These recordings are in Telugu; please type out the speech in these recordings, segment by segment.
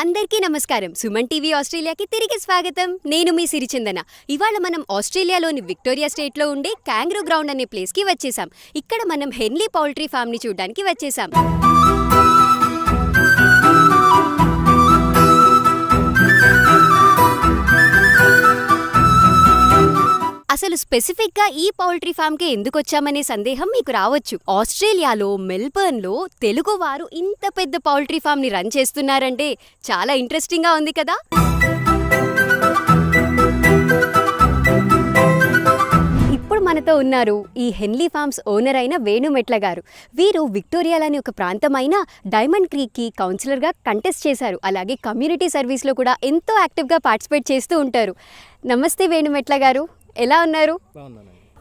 అందరికీ నమస్కారం. సుమన్ టీవీ ఆస్ట్రేలియాకి తిరిగి స్వాగతం. నేను మీ సిరిచందన. ఇవాళ మనం ఆస్ట్రేలియాలోని విక్టోరియా స్టేట్లో ఉండే క్యాంగ్రూ గ్రౌండ్ అనే ప్లేస్కి వచ్చేసాం. ఇక్కడ మనం హెన్లీ పౌల్ట్రీ ఫామ్ని చూడడానికి వచ్చేసాం. అసలు స్పెసిఫిక్గా ఈ పౌల్ట్రీ ఫామ్కి ఎందుకు వచ్చామనే సందేహం మీకు రావచ్చు. ఆస్ట్రేలియాలో మెల్బర్న్లో తెలుగు వారు ఇంత పెద్ద పౌల్ట్రీ ఫామ్ని రన్ చేస్తున్నారంటే చాలా ఇంట్రెస్టింగ్గా ఉంది కదా. ఇప్పుడు మనతో ఉన్నారు ఈ హెన్లీ ఫార్మ్స్ ఓనర్ అయిన వేణుమెట్ల గారు. వీరు విక్టోరియాలోని ఒక ప్రాంతమైన డైమండ్ క్రీక్కి కౌన్సిలర్గా కంటెస్ట్ చేశారు. అలాగే కమ్యూనిటీ సర్వీస్లో కూడా ఎంతో యాక్టివ్గా పార్టిసిపేట్ చేస్తూ ఉంటారు. నమస్తే వేణుమెట్ల గారు, ఎలా ఉన్నారు?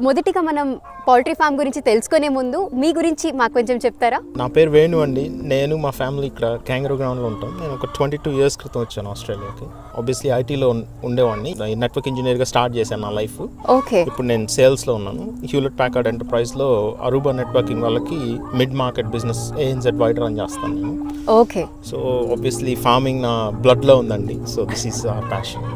మొదటిగా మనం పౌల్ట్రీ ఫామ్ గురించి తెలుసుకునే ముందు మీ గురించి మాకు కొంచెం చెప్తారా? నా పేరు వేణు అండి. నేను మా ఫ్యామిలీ ఇక్కడ క్యాంగ్రూ గ్రౌండ్లో ఉంటాం. నేను ఒక 22 years క్రితం వచ్చాను ఆస్ట్రేలియాకి. ఆబ్వియస్లీ ఐటీలో ఉండేవాడిని. నెట్వర్క్ ఇంజనీర్గా స్టార్ట్ చేశాను నా లైఫ్. ఓకే. ఇప్పుడు నేను సేల్స్లో ఉన్నాను. హ్యూలెట్ ప్యాకర్డ్ ఎంటర్ప్రైజ్లో అరూబా నెట్వర్కింగ్ వాళ్ళకి mid market business ANZ wide run చేస్తాను నేను. ఓకే. సో ఆబ్వియస్లీ ఫార్మింగ్ నా బ్లడ్లో ఉందండి. So this is our passion.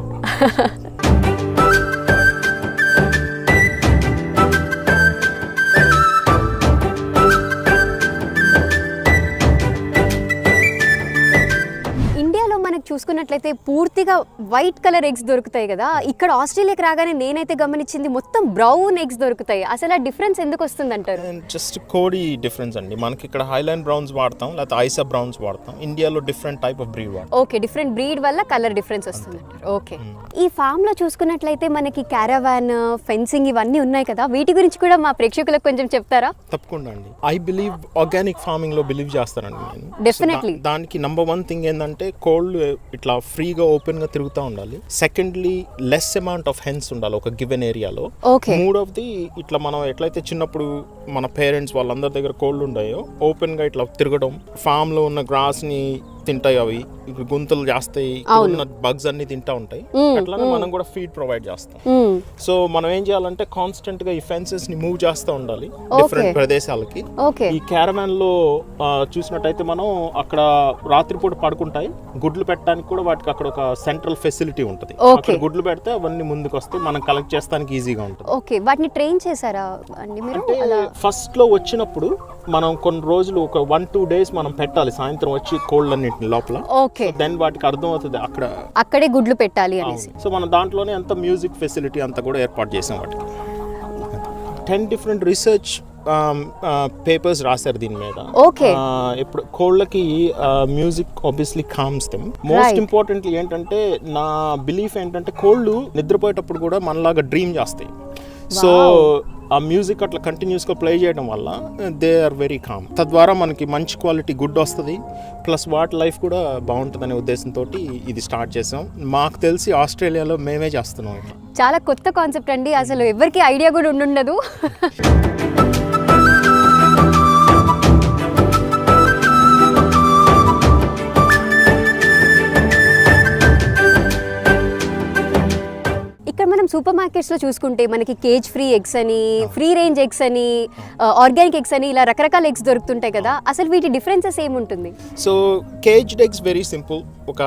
చూసుకున్నట్లయితే పూర్తిగా వైట్ కలర్ ఎగ్స్ దొరుకుతాయి కదా. ఇక్కడ ఆస్ట్రేలియాకి రాగానే నేనైతే గమనించింది మొత్తం బ్రౌన్ ఎగ్స్ దొరుకుతాయి. అసలు ఆ డిఫరెన్స్ ఎందుకు వస్తుంది అంటారు? జస్ట్ కోడి డిఫరెన్స్ అండి. మనకి ఇక్కడ హైలాండ్ బ్రౌన్స్ వాడతాం, లేకపోతే ఐసా బ్రౌన్స్ వాడతాం. ఇండియాలో డిఫరెంట్ టైప్ ఆఫ్ బ్రీడ్ వాడతాం. ఓకే, డిఫరెంట్ బ్రీడ్ వల్ల కలర్ డిఫరెన్స్ వస్తుంది అంటారు. ఓకే. ఈ ఫామ్ లో చూసుకున్నట్లయితే మనకి క్యారవాన్, ఫెన్సింగ్ ఇవన్నీ ఉన్నాయి కదా, వీటి గురించి కూడా మా ప్రేక్షకులకు కొంచెం చెప్తారా? తప్పకుండా అండి. ఐ బిలీవ్ ఆర్గానిక్ ఫార్మింగ్ లో బిలీవ్ చేస్తానండి నేను. డెఫినెట్లీ. దానికి నంబర్ 1 థింగ్ ఏంటంటే కోల్డ్ ఇట్లా ఫ్రీగా ఓపెన్ గా తిరుగుతూ ఉండాలి. Secondly less amount of hence ఉండాలి ఒక గివెన్ ఏరియాలో. మూడవది ఇట్లా మనం ఎట్లయితే చిన్నప్పుడు మన పేరెంట్స్ వాళ్ళందరి దగ్గర కోల్డ్ ఉన్నాయో ఓపెన్ గా ఇట్లా తిరగడం, ఫామ్ లో ఉన్న గ్రాస్ ని తింటాయి, అవి గుంతలు చేస్తాయి, బగ్స్ అన్ని తింటా ఉంటాయి. అట్లానే మనం కూడా ఫీడ్ ప్రొవైడ్ చేస్తాం. సో మనం ఏం చేయాలంటే కాన్స్టెంట్ గా ఈ ఫెన్సెస్ ని మూవ్ చేస్తూ ఉండాలి డిఫరెంట్ ప్రదేశాలకి. ఈ క్యారవాన్ లో చూసినట్టయితే మనం అక్కడ రాత్రిపూట పడుకుంటాయి, గుడ్లు పెట్టడానికి కూడా వాటికి అక్కడ ఒక సెంట్రల్ ఫెసిలిటీ ఉంటుంది. అక్కడ గుడ్లు పెడితే అవన్నీ ముందుకు వస్తాయి, మనం కలెక్ట్ చేస్తానికి ఈజీగా ఉంటుంది. ఓకే. వాటిని ట్రైన్ చేశారా అండి మీరు? ఫస్ట్ లో వచ్చినప్పుడు మనం కొన్ని రోజులు ఒక 1-2 days మనం పెట్టాలి, సాయంత్రం వచ్చి కోల్డ్ అన్నిటిని లోపల. ఓకే. దెన్ వాటికి అర్థం అవుతుంది అక్కడే గుడ్లు పెట్టాలి అనేసి. సో మనం దాంట్లోనే అంత మ్యూజిక్ ఫెసిలిటీ అంతా కూడా ఏర్పాటు చేసాం. వాటికి 10 different రీసెర్చ్ పేపర్స్ రాశారు దీని మీద. ఇప్పుడు కోళ్ళకి music obviously comms them. Most importantly ఏంటంటే నా బిలీఫ్ ఏంటంటే కోళ్ళు నిద్రపోయేటప్పుడు కూడా మనలాగా డ్రీమ్ చేస్తాయి. సో ఆ మ్యూజిక్ అట్లా కంటిన్యూస్గా ప్లే చేయడం వల్ల దే ఆర్ వెరీ కామ్. తద్వారా మనకి మంచి క్వాలిటీ గుడ్ వస్తుంది, ప్లస్ వాటి లైఫ్ కూడా బాగుంటుందనే ఉద్దేశంతో ఇది స్టార్ట్ చేసాం. మాకు తెలిసి ఆస్ట్రేలియాలో మేమే చేస్తున్నాం. చాలా కొత్త కాన్సెప్ట్ అండి, అసలు ఎవరికి ఐడియా కూడా ఉండదు. మనం సూపర్ మార్కెట్స్లో చూసుకుంటే మనకి కేజ్ ఫ్రీ ఎగ్స్ అని, ఫ్రీ రేంజ్ ఎగ్స్ అని, ఆర్గానిక్ ఎగ్స్ అని, ఇలా రకరకాల ఎగ్స్ దొరుకుతుంటాయి కదా. అసలు వీటి డిఫరెన్సెస్ ఏముంటుంది? So caged eggs very simple. ఒక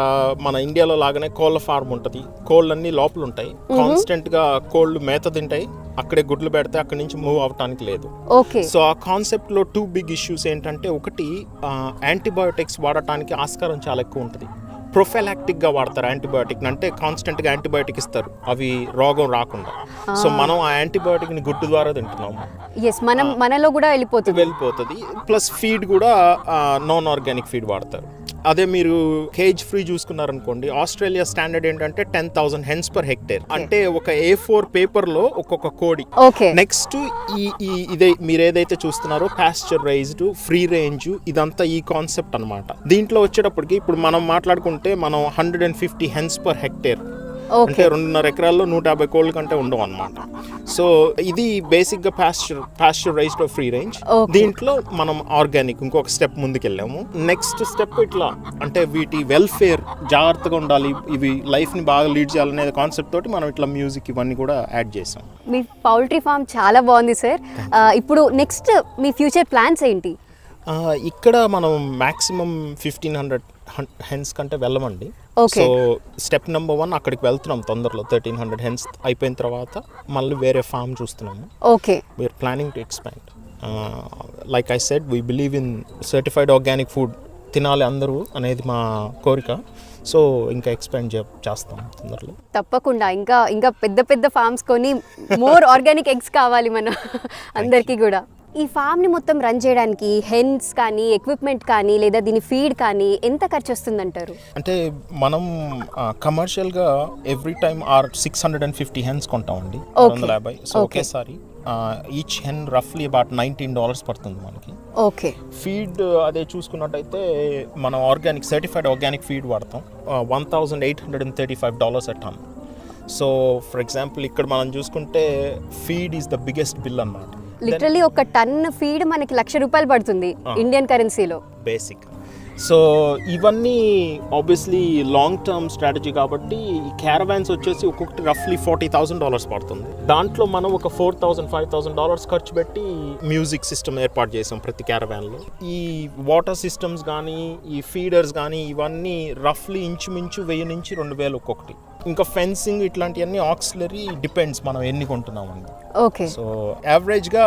మన ఇండియాలో లాగానే కోళ్ళ ఫార్మ్ ఉంటుంది. కోళ్ళు అన్ని లోపల ఉంటాయి, కాన్స్టెంట్ గా కోళ్ళు మేత తింటాయి, అక్కడే గుడ్లు పెడితే అక్కడి నుంచి మూవ్ అవటానికి లేదు. ఓకే. సో ఆ కాన్సెప్ట్ లో 2 big issues ఏంటంటే, ఒకటి యాంటీబయోటిక్స్ వాడటానికి ఆస్కారం చాలా ఎక్కువ ఉంటుంది. ప్రొఫైలాక్టిక్ గా వాడతారు యాంటీబయోటిక్, అంటే కాన్స్టెంట్ గా యాంటీబయోటిక్ ఇస్తారు అవి రోగం రాకుండా. సో మనం ఆ యాంటీబయోటిక్ ని గుడ్డు ద్వారా తింటున్నాము. మనలో కూడా వెళ్ళిపోతుంది. ప్లస్ ఫీడ్ కూడా నాన్ ఆర్గానిక్ ఫీడ్ వాడతారు. అదే మీరు కేజ్ ఫ్రీ చూసుకున్నారనుకోండి, ఆస్ట్రేలియా స్టాండర్డ్ ఏంటంటే 10,000 hens per hectare. అంటే ఒక A4 పేపర్ లో ఒక్కొక్క కోడి. నెక్స్ట్ ఇదే మీరు ఏదైతే చూస్తున్నారో పాస్చర్ రైజ్డ్, ఫ్రీ రేంజ్, ఇదంతా ఈ కాన్సెప్ట్ అన్నమాట. దీంట్లో వచ్చేటప్పటికి ఇప్పుడు మనం మాట్లాడుకుంటే మనం 150 hens per hectare, అంటే 2.5 ఎకరాల్లో 150 కోళ్ళ కంటే ఉండవు అన్నమాట. సో ఇది బేసిక్ గా పాస్చర్ రైజ్డ్ ఫ్రీ రేంజ్. దీంట్లో మనం ఆర్గానిక్ ఇంకొక స్టెప్ ముందుకెళ్ళాము. నెక్స్ట్ స్టెప్ ఇట్లా అంటే వీటి వెల్ఫేర్ జాగ్రత్తగా ఉండాలి, ఇవి లైఫ్ ని బాగా లీడ్ చేయాలనే కాన్సెప్ట్ తోటి మనం ఇట్లా మ్యూజిక్ ఇవన్నీ కూడా యాడ్ చేసాం. మీ పౌల్ట్రీ ఫామ్ చాలా బాగుంది సార్. ఇప్పుడు నెక్స్ట్ మీ ఫ్యూచర్ ప్లాన్స్ ఏంటి? ఇక్కడ మనం మ్యాక్సిమం 1,500 హెన్స్ కంటే వెళ్ళమండి. Okay. సో స్టెప్ నెంబర్ 1 అక్కడికి వెళ్తున్నాం తొందరలో. 1300 హెన్స్ అయిపోయిన తర్వాత మళ్ళీ వేరే ఫామ్ చూస్తున్నాము. Okay. We're planning to expand. Like I said, we believe in certified organic food తినాలి అందరూ అనేది మా కోరిక. సో ఇంకా ఎక్స్పాండ్ చేస్తాం తొందరలో. తప్పకుండా ఇంకా ఇంకా పెద్ద పెద్ద ఫార్మ్స్ కొని మోర్ ఆర్గానిక్ ఎగ్స్ కావాలి మన అందరికీ కూడా. ఈ ఫామ్ని మొత్తం రన్ చేయడానికి హెన్స్ కానీ ఎక్విప్మెంట్ కానీ లేదా దీని ఫీడ్ కానీ ఎంత ఖర్చు వస్తుందంటారు? అంటే మనం కమర్షియల్గా ఎవ్రీ టైమ్ 650 హెన్స్ కొంటామండి, 650. సో ఒకేసారి ఈచ్ హెన్ రఫ్లీ అబౌట్ $19 పడుతుంది మనకి. ఓకే. ఫీడ్ అదే చూసుకున్నట్టయితే మనం ఆర్గానిక్ సర్టిఫైడ్ ఆర్గానిక్ ఫీడ్ వాడతాం, $1,835 a ton. So for example ఇక్కడ మనం చూసుకుంటే feed is the biggest bill అన్నమాట. లిటరలీ ఒక టన్ ఫీడ్ మనకి ₹1,00,000 పడుతుంది ఇండియన్ కరెన్సీలో. బేసిక్. సో ఇవన్నీ ఆబ్వియస్లీ లాంగ్ టర్మ్ స్ట్రాటజీ కాబట్టి ఈ క్యారవాన్స్ వచ్చేసి ఒక్కొక్కటి రఫ్లీ $40,000 పడుతుంది. దాంట్లో మనం ఒక $4,000-5,000 ఖర్చు పెట్టి మ్యూజిక్ సిస్టమ్ ఏర్పాటు చేసాం ప్రతి క్యారవాన్లో. ఈ వాటర్ సిస్టమ్స్ కానీ ఈ ఫీడర్స్ కానీ ఇవన్నీ రఫ్లీ ఇంచుమించు 1000 నుంచి 2000 ఒక్కొక్కటి. ఇంకా ఫెన్సింగ్ ఇట్లాంటివన్నీ ఆక్సిలరీ డిపెండ్స్ మనం ఎన్ని కొంటున్నామండి. ఓకే. సో యావరేజ్గా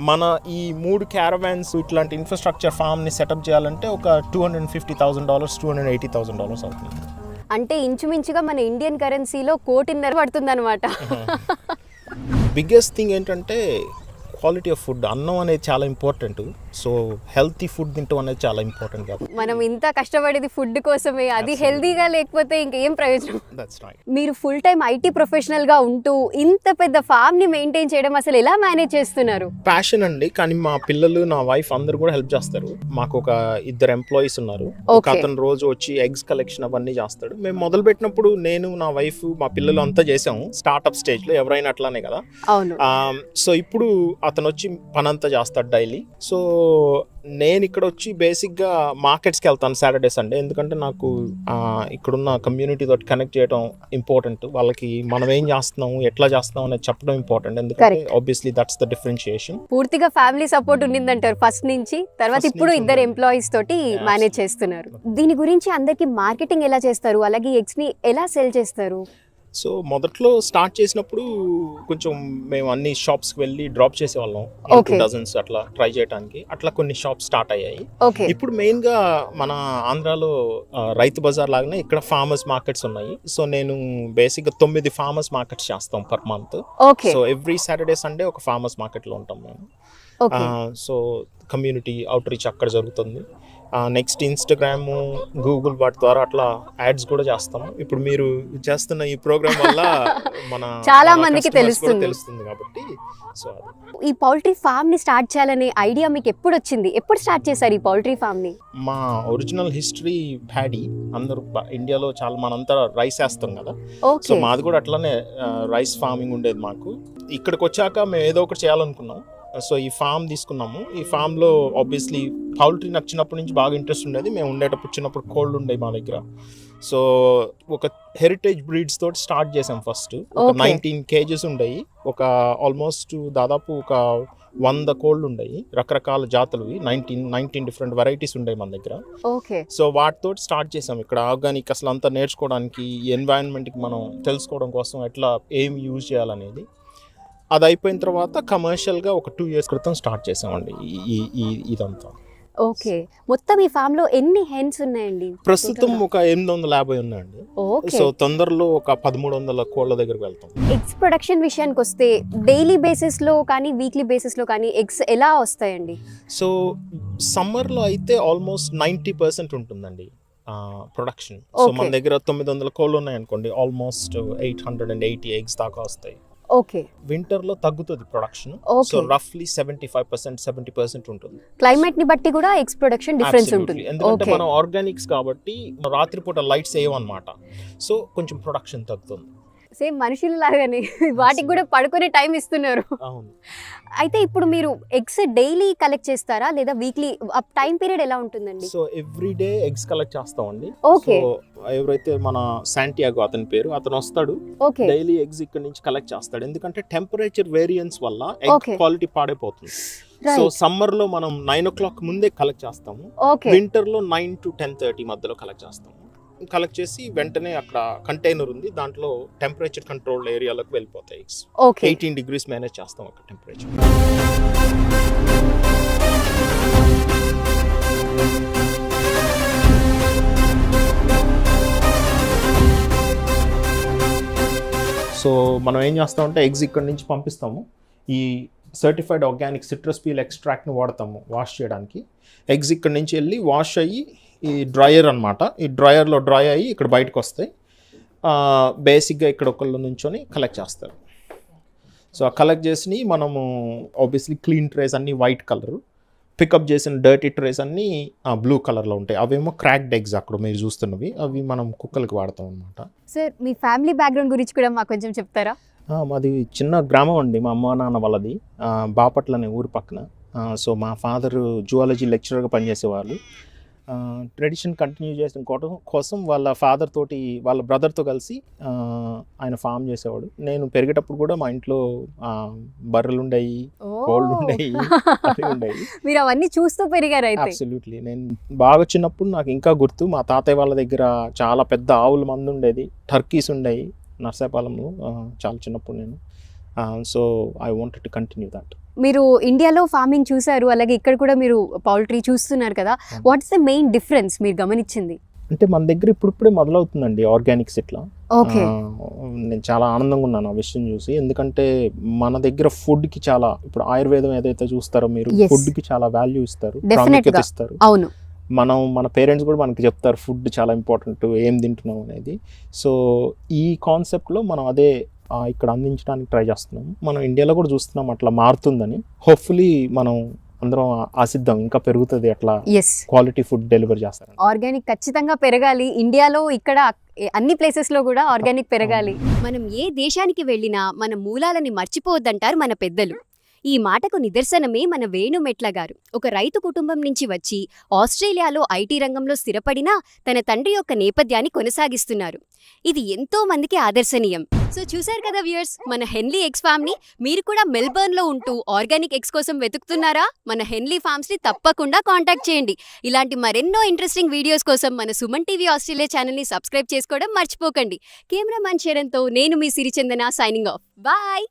మన ఈ 3 క్యారవాన్స్ ఇట్లాంటి ఇన్ఫ్రాస్ట్రక్చర్ ఫామ్ని సెటప్ చేయాలంటే ఒక $250,000 $280,000 అవుతుంది. అంటే ఇంచుమించుగా మన ఇండియన్ కరెన్సీలో 1,50,00,000 పడుతుంది అనమాట. బిగ్గెస్ట్ థింగ్ ఏంటంటే క్వాలిటీ ఆఫ్ ఫుడ్. అన్నం అనేది చాలా ఇంపార్టెంట్. సో హెల్తీ ఫుడ్ తింటాం అనేది చాలా ఇంపార్టెంట్ కాబట్టి మనం ఇంత కష్టపడేది ఫుడ్ కోసమే, అది హెల్తీగా లేకపోతే ఇంకేం ప్రయోజనం. That's right. మీరు ఫుల్ టైం ఐటీ ప్రొఫెషనల్గా ఉంటూ ఇంత పెద్ద ఫామ్ని మెయింటైన్ చేయడం అసలు ఎలా మేనేజ్ చేస్తున్నారు? ప్యాషన్ అండి, కానీ మా పిల్లలు నా వైఫ్ అందరూ కూడా హెల్ప్ చేస్తారు. మాకు ఒక 2 ఎంప్లాయీస్ ఉన్నారు. ఒక అతను రోజు వచ్చి ఎగ్స్ కలెక్షన్ అవన్నీ చేస్తాడు. మేము మొదలు పెట్టినప్పుడు నేను నా వైఫ్ మా పిల్లలు అంతా చేసాము స్టార్ట్అప్ స్టేజ్లో, ఎవరైనా అట్లానే కదా. అవును. సో ఇప్పుడు అతను వచ్చి పనంతా చేస్తాడు డైలీ. సో నేను ఇక్కడ వచ్చి బేసిక్గా మార్కెట్స్కి వెళ్తాను సాటర్డే సండే, ఎందుకంటే నాకు ఇక్కడున్న కమ్యూనిటీ తోటి కనెక్ట్ చేయడం ఇంపార్టెంట్. వాళ్ళకి మనం ఏం చేస్తున్నాం ఎట్లా చేస్తున్నాం అనేది చెప్పడం ఇంపార్టెంట్, ఎందుకంటే ఆబ్వియస్లీ దట్స్ ద డిఫరెన్షియేషన్. పూర్తిగా ఫ్యామిలీ సపోర్ట్ ఉండిందంటారు ఫస్ట్ నుంచి, తర్వాత ఇప్పుడు 2 ఎంప్లాయీస్ తోటి మేనేజ్ చేస్తున్నారు. దీని గురించి అందరికి మార్కెటింగ్ ఎలా చేస్తారు, అలాగే ఎగ్స్ ని ఎలా సెల్ చేస్తారు? సో మొదట్లో స్టార్ట్ చేసినప్పుడు కొంచెం మేము అన్ని షాప్స్కి వెళ్ళి డ్రాప్ చేసేవాళ్ళం, డజన్స్ అట్లా ట్రై చేయడానికి. అట్లా కొన్ని షాప్స్ స్టార్ట్ అయ్యాయి. ఇప్పుడు మెయిన్గా మన ఆంధ్రాలో రైతు బజార్ లాగానే ఇక్కడ ఫార్మర్స్ మార్కెట్స్ ఉన్నాయి. సో నేను బేసిక్గా 9 ఫార్మర్స్ మార్కెట్స్ చేస్తాం per month. So every Saturday Sunday ఒక ఫార్మర్స్ మార్కెట్లో ఉంటాం మేము. సో కమ్యూనిటీ అవుట్ రీచ్ అక్కడ జరుగుతుంది. నెక్స్ట్ ఇన్స్టాగ్రామ్, గూగుల్ వాటి ద్వారా అట్లా యాడ్స్ కూడా చేస్తాము. ఇప్పుడు మీరు చేస్తున్న ఈ ప్రోగ్రామ్ వల్ల మన చాలా మందికి తెలుస్తుంది కాబట్టి. సో ఈ పౌల్ట్రీ ఫామ్ ని స్టార్ట్ చేయాలనే ఐడియా మీకు ఎప్పుడు వచ్చింది? ఎప్పుడు స్టార్ట్ చేశారు ఈ పౌల్ట్రీ ఫామ్ ని? మా ఒరిజినల్ హిస్టరీ ప్యాడీ. అందరూ ఇండియాలో చాలా మనంతా రైస్ వేస్తాం కదా. సో మాది కూడా అట్లానే రైస్ ఫార్మింగ్ ఉండేది మాకు. ఇక్కడికి వచ్చాక మేము ఏదో ఒకటి చేయాలనుకున్నాం. సో ఈ ఫామ్ తీసుకున్నాము. ఈ ఫామ్లో ఆబ్వియస్లీ పౌల్ట్రీ నాకు చిన్నప్పటి నుంచి బాగా ఇంట్రెస్ట్ ఉండేది. మేము ఉండేటప్పుడు చిన్నప్పుడు కోళ్ళు ఉండేవి మా దగ్గర. సో ఒక హెరిటేజ్ బ్రీడ్స్ తోటి స్టార్ట్ చేసాం ఫస్ట్. ఒక 19 kgs ఉండేవి. ఒక ఆల్మోస్ట్ దాదాపు ఒక 100 కోళ్ళు ఉండేవి, రకరకాల జాతులువి. 19 డిఫరెంట్ వెరైటీస్ ఉండేవి మన దగ్గర. సో వాటితో స్టార్ట్ చేసాం ఇక్కడ ఆర్గానిక్ అసలు అంతా నేర్చుకోవడానికి, ఈ ఎన్వైరన్మెంట్కి మనం తెలుసుకోవడం కోసం ఎట్లా ఏం యూజ్ చేయాలనేది. అది అయిపోయిన తర్వాత కమర్షియల్గా ఒక 2 years క్రితం స్టార్ట్ చేసామండి ఇదంతా. ఓకే. మొత్తం ఈ ఫామ్ లో ఎన్ని హెన్స్ ఉన్నాయండి? ప్రస్తుతం ఒక 850 ఉన్నాయండి. సో తొందరలో ఒక 1300 కోళ్ళ దగ్గరికి వెళ్తాం. ఎగ్స్ ప్రొడక్షన్ విషయానికి వస్తే డైలీ బేసిస్ లో కానీ వీక్లీ బేసిస్ లో కానీ ఎగ్స్ ఎలా వస్తాయండి? సో సమ్మర్లో అయితే ఆల్మోస్ట్ 90% ఉంటుందండి ప్రొడక్షన్. సో మన దగ్గర 900 కోళ్ళు ఉన్నాయనుకోండి, ఆల్మోస్ట్ 880 ఎగ్స్ దాకా వస్తాయి. ఓకే. వింటర్ లో తగ్గుతుంది ప్రొడక్షన్. సో రఫ్లీ 75% ఉంటుంది. క్లైమేట్ ని బట్టి కూడా ఎగ్స్ ప్రొడక్షన్ డిఫరెన్స్ ఉంటుంది. ఎందుకంటే మనం ఆర్గానిక్స్ కాబట్టి రాత్రిపూట లైట్స్ వేయమన్నమాట. సో కొంచెం ప్రొడక్షన్ తగ్గుతుంది. సేమ్ మనుషుల లాగానే వాటికి కూడా పడుకునే టైం ఇస్తున్నారు. అయితే ఇప్పుడు మీరు ఎగ్స్ డైలీ కలెక్ట్ చేస్తారా లేదా వీక్లీ? టైం పీరియడ్ ఎలా ఉంటుందండి? So every day eggs collect చేస్తామండి. ఓకే. ఎవరైతే మన శాంటియాగో అతని పేరు, అతను వస్తాడు, డైలీ ఎగ్స్ ఇక్కడ నుంచి కలెక్ట్ చేస్తాడు. ఎందుకంటే టెంపరేచర్ వేరియన్స్ వల్ల ఎగ్ క్వాలిటీ పాడైపోతుంది. So Right. సమ్మర్ లో మనం 9 o'clock ముందే కలెక్ట్ చేస్తాము, ఓకే. వింటర్ లో 9 to 10:30 మధ్యలో కలెక్ట్ చేస్తాము. కలెక్ట్ చేసి వెంటనే అక్కడ కంటైనర్ ఉంది, దాంట్లో టెంపరేచర్ కంట్రోల్డ్ ఏరియాలకు వెళ్ళిపోతాయి. ఓకే. 18 degrees మేనేజ్ చేస్తాం అక్కడ టెంపరేచర్. సో మనం ఏం చేస్తామంటే ఎగ్స్ ఇక్కడ నుంచి పంపిస్తాము. ఈ సర్టిఫైడ్ ఆర్గానిక్ సిట్రస్ పీల్ ఎక్స్ట్రాక్ట్ని వాడతాము వాష్ చేయడానికి. ఎగ్స్ ఇక్కడ నుంచి వెళ్ళి వాష్ అయ్యి ఈ డ్రయర్ అనమాట, ఈ డ్రయర్లో డ్రై అయ్యి ఇక్కడ బయటకు వస్తాయి. బేసిక్గా ఇక్కడ ఒకళ్ళు నుంచొని కలెక్ట్ చేస్తారు. సో ఆ కలెక్ట్ చేసి మనము ఆబ్వియస్లీ క్లీన్ ట్రేస్ అన్నీ వైట్ కలర్, పికప్ చేసిన డర్టీ ట్రేస్ అన్నీ బ్లూ కలర్లో ఉంటాయి. అవేమో క్రాక్డ్ ఎగ్స్ అక్కడ మీరు చూస్తున్నవి, అవి మనం కుక్కలకి వాడతాం అనమాట. సార్ మీ ఫ్యామిలీ బ్యాక్గ్రౌండ్ గురించి కూడా మాకు కొంచెం చెప్తారా? మాది చిన్న గ్రామం అండి, మా అమ్మ నాన్న వాళ్ళది బాపట్ల అనే ఊరు పక్కన. సో మా ఫాదర్ జువాలజీ లెక్చరర్గా పనిచేసేవాళ్ళు. ట్రెడిషన్ కంటిన్యూ చేసిన కోసం వాళ్ళ ఫాదర్ తోటి వాళ్ళ బ్రదర్తో కలిసి ఆయన ఫామ్ చేసేవాడు. నేను పెరిగేటప్పుడు కూడా మా ఇంట్లో బర్రెలు ఉండేవి, కోళ్ళు ఉండేవి, అవి ఉండేవి. మీరు అవన్నీ చూస్తూ పెరిగారు అయితే. అబ్సల్యూట్లీ. నేను బాగా చిన్నప్పుడు నాకు ఇంకా గుర్తు, మా తాతయ్య వాళ్ళ దగ్గర చాలా పెద్ద ఆవుల మంది ఉండేది, టర్కీస్ ఉండేవి నర్సాపాలెంలో చాలా చిన్నప్పుడు నేను. So I wanted to continue that. మీరు ఇండియాలో ఫార్మింగ్ చూసారు, అలాగే ఇక్కడ కూడా మీరు పౌల్ట్రీ చూస్తున్నారు కదా, what is the main difference మీరు గమనించింది? అంటే మన దగ్గర ఇప్పుడిప్పుడే మొదలవుతుందండి ఆర్గానిక్స్ ఇట్లా. ఓకే. నేను చాలా ఆనందంగా ఉన్నాను ఆ విషయం చూసి, ఎందుకంటే మన దగ్గర ఫుడ్కి చాలా, ఇప్పుడు ఆయుర్వేదం ఏదైతే చూస్తారో మీరు, Yes. ఫుడ్కి చాలా వాల్యూ ఇస్తారు, Definitely ప్రాముఖ్యత గా. ఇస్తారు. అవును. మన పేరెంట్స్ కూడా మనకి చెప్తారు ఫుడ్ చాలా ఇంపార్టెంట్, ఏం తింటున్నాం అనేది. సో ఈ కాన్సెప్ట్లో మనం అదే ఇక్కడ అందించడానికి ట్రై చేస్తున్నాం. మనం ఇండియాలో కూడా చూస్తున్నాం అట్లా మారుతుందని. హోప్ఫుల్లీ మనం అందరం ఆశిద్దాం ఇంకా పెరుగుతుంది, అట్లా ఎస్, క్వాలిటీ ఫుడ్ డెలివర్ చేస్తారు. ఆర్గానిక్ ఖచ్చితంగా పెరగాలి. ఇండియాలో ఇక్కడ అన్ని ప్లేసెస్ లో కూడా ఆర్గానిక్ పెరగాలి. మనం ఏ దేశానికి వెళ్ళినా మన మూలాలని మర్చిపోవద్దంటారు మన పెద్దలు. ఈ మాటకు నిదర్శనమే మన వేణుమెట్ల గారు. ఒక రైతు కుటుంబం నుంచి వచ్చి ఆస్ట్రేలియాలో ఐటీ రంగంలో స్థిరపడినా తన తండ్రి యొక్క నేపథ్యాన్ని కొనసాగిస్తున్నారు. ఇది ఎంతో మందికి ఆదర్శనీయం. సో చూశారు కదా వ్యూయర్స్, మన హెన్లీ ఎగ్స్ ఫామ్ ని. మీరు కూడా మెల్బర్న్ లో ఉంటూ ఆర్గానిక్ ఎగ్స్ కోసం వెతుకుతున్నారా? మన హెన్లీ ఫార్మ్స్ ని తప్పకుండా కాంటాక్ట్ చేయండి. ఇలాంటి మరెన్నో ఇంట్రెస్టింగ్ వీడియోస్ కోసం మన సుమన్ టీవీ ఆస్ట్రేలియా ఛానల్ ని సబ్స్క్రైబ్ చేసుకోవడం మర్చిపోకండి. కెమెరామ్యాన్ చరణ్తో నేను మీ సిరిచందన సైనింగ్ ఆఫ్. బాయ్.